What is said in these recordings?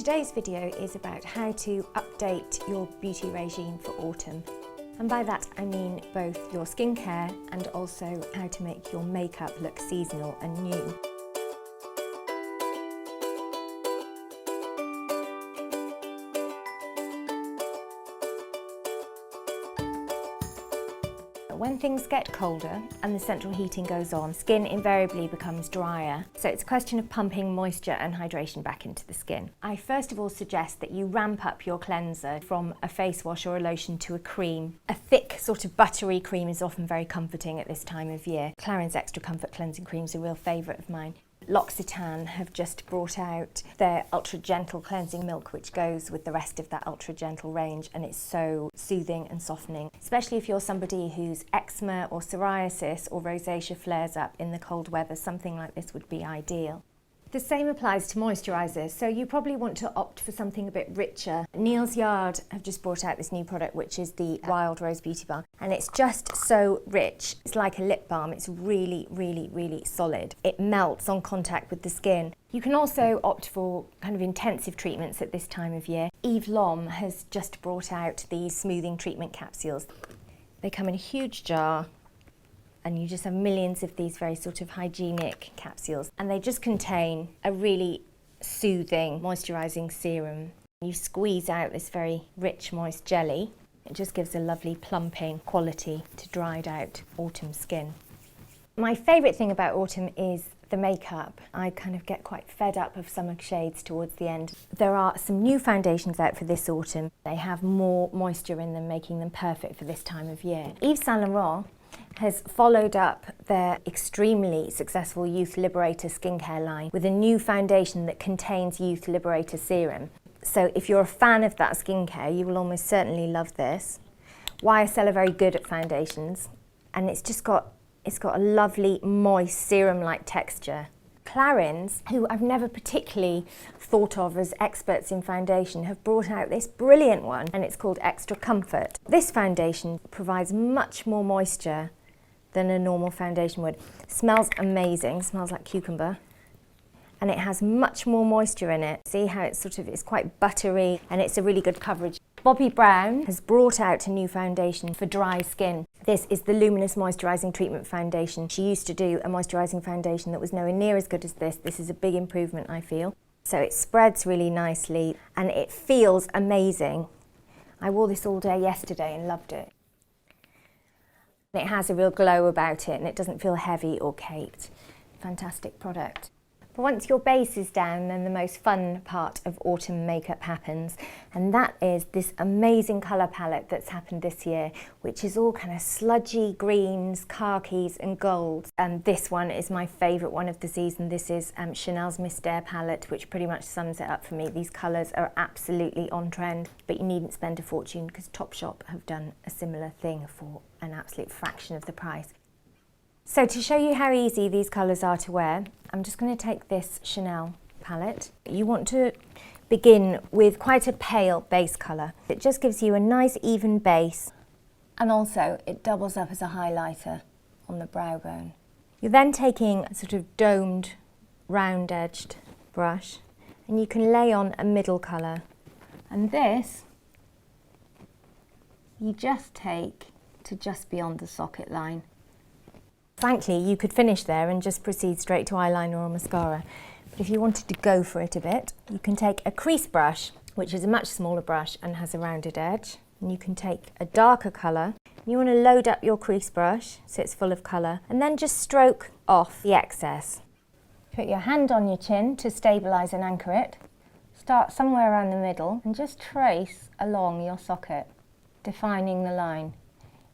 Today's video is about how to update your beauty regime for autumn. And by that I mean both your skincare and also how to make your makeup look seasonal and new. When things get colder and the central heating goes on, skin invariably becomes drier. So it's a question of pumping moisture and hydration back into the skin. I first of all suggest that you ramp up your cleanser from a face wash or a lotion to a cream. A thick sort of buttery cream is often very comforting at this time of year. Clarins Extra Comfort Cleansing Cream is a real favourite of mine. L'Occitane have just brought out their ultra gentle cleansing milk, which goes with the rest of that ultra gentle range, and it's so soothing and softening, especially if you're somebody whose eczema or psoriasis or rosacea flares up in the cold weather. Something like this would be ideal. The same applies to moisturisers, so you probably want to opt for something a bit richer. Neal's Yard have just brought out this new product, which is the Wild Rose Beauty Balm, and it's just so rich. It's like a lip balm. It's really, really, really solid. It melts on contact with the skin. You can also opt for kind of intensive treatments at this time of year. Eve Lom has just brought out these smoothing treatment capsules. They come in a huge jar, and you just have millions of these very sort of hygienic capsules, and they just contain a really soothing, moisturising serum. You squeeze out this very rich, moist jelly. It just gives a lovely plumping quality to dried out autumn skin. My favourite thing about autumn is the makeup. I kind of get quite fed up of summer shades towards the end. There are some new foundations out for this autumn. They have more moisture in them, making them perfect for this time of year. Yves Saint Laurent has followed up their extremely successful Youth Liberator skincare line with a new foundation that contains Youth Liberator serum. So if you're a fan of that skincare, you will almost certainly love this. YSL are very good at foundations, and it's got a lovely, moist, serum-like texture. Clarins, who I've never particularly thought of as experts in foundation, have brought out this brilliant one, and it's called Extra Comfort. This foundation provides much more moisture than a normal foundation would. Smells amazing, smells like cucumber, and it has much more moisture in it. See how it's quite buttery, and it's a really good coverage. Bobbi Brown has brought out a new foundation for dry skin. This is the Luminous Moisturising Treatment Foundation. She used to do a moisturising foundation that was nowhere near as good as this. This is a big improvement, I feel. So it spreads really nicely, and it feels amazing. I wore this all day yesterday and loved it. It has a real glow about it, and it doesn't feel heavy or caked. Fantastic product. But once your base is down, then the most fun part of autumn makeup happens, and that is this amazing colour palette that's happened this year, which is all kind of sludgy greens, khakis and golds. And this one is my favourite one of the season. This is Chanel's Mystère palette, which pretty much sums it up for me. These colours are absolutely on trend, but you needn't spend a fortune because Topshop have done a similar thing for an absolute fraction of the price. So to show you how easy these colours are to wear, I'm just going to take this Chanel palette. You want to begin with quite a pale base colour. It just gives you a nice even base, and also it doubles up as a highlighter on the brow bone. You're then taking a sort of domed, round-edged brush, and you can lay on a middle colour. And this, you just take to just beyond the socket line. Frankly, you could finish there and just proceed straight to eyeliner or mascara. But if you wanted to go for it a bit, you can take a crease brush, which is a much smaller brush and has a rounded edge. And you can take a darker colour. You want to load up your crease brush so it's full of colour, and then just stroke off the excess. Put your hand on your chin to stabilise and anchor it. Start somewhere around the middle and just trace along your socket, defining the line.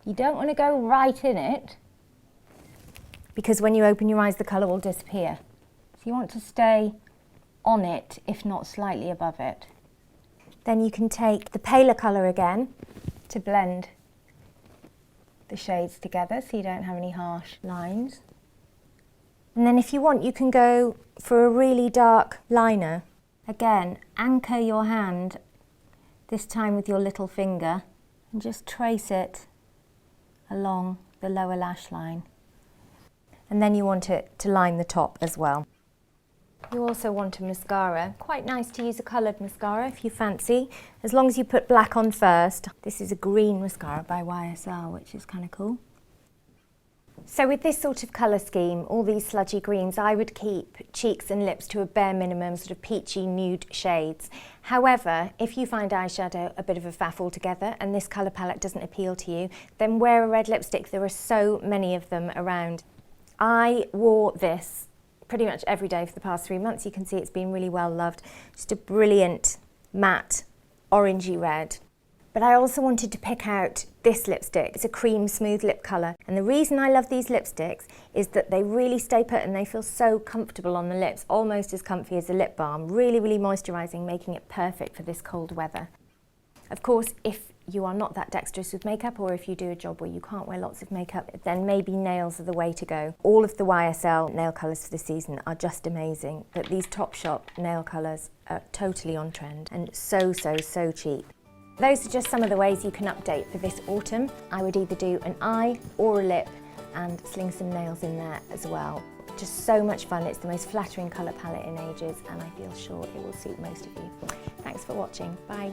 You don't want to go right in it, because when you open your eyes, the colour will disappear. So you want to stay on it, if not slightly above it. Then you can take the paler colour again to blend the shades together so you don't have any harsh lines. And then if you want, you can go for a really dark liner. Again, anchor your hand, this time with your little finger, and just trace it along the lower lash line. And then you want it to line the top as well. You also want a mascara. Quite nice to use a coloured mascara if you fancy, as long as you put black on first. This is a green mascara by YSL, which is kind of cool. So with this sort of colour scheme, all these sludgy greens, I would keep cheeks and lips to a bare minimum, sort of peachy nude shades. However, if you find eyeshadow a bit of a faff altogether and this colour palette doesn't appeal to you, then wear a red lipstick. There are so many of them around. I wore this pretty much every day for the past 3 months. You can see it's been really well loved. Just a brilliant matte orangey red. But I also wanted to pick out this lipstick. It's a cream smooth lip colour. And the reason I love these lipsticks is that they really stay put and they feel so comfortable on the lips, almost as comfy as a lip balm. Really, really moisturising, making it perfect for this cold weather. Of course, if you are not that dexterous with makeup, or if you do a job where you can't wear lots of makeup, then maybe nails are the way to go. All of the YSL nail colours for the season are just amazing, but these Topshop nail colours are totally on trend and so cheap. Those are just some of the ways you can update for this autumn. I would either do an eye or a lip and sling some nails in there as well. Just so much fun. It's the most flattering colour palette in ages, and I feel sure it will suit most of you. Thanks for watching. Bye.